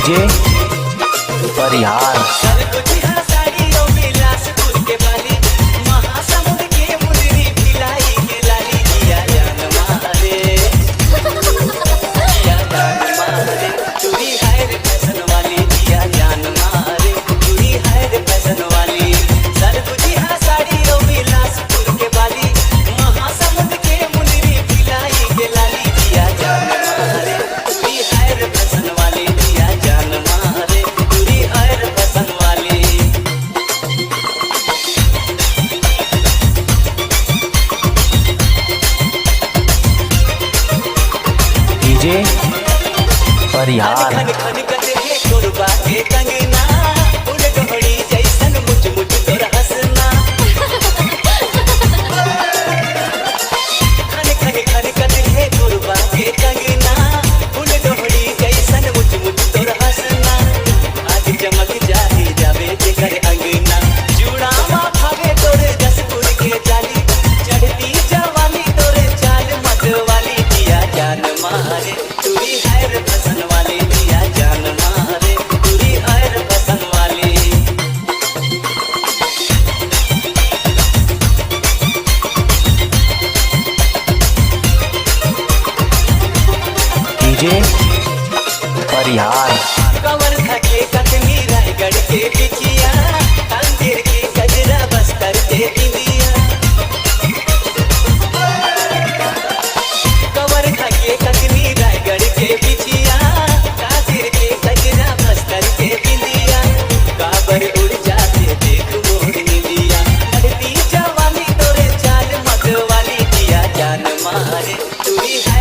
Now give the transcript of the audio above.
DJ परिहार। DJ परिहार। DJ परिहार। Cover थके कतनी रायगढ़ के बिछिया, अंधेर के गजरा बस्तर के बिंदिया। कवर थके कतनी रायगढ़ के बिछिया, अंधेर के गजरा बस्तर के बिंदिया। काबर उड़ जाते देख मोर निंदिया, बढ़ती जवानी तोरे चाल मत वाली दिया जान मारे तुरी है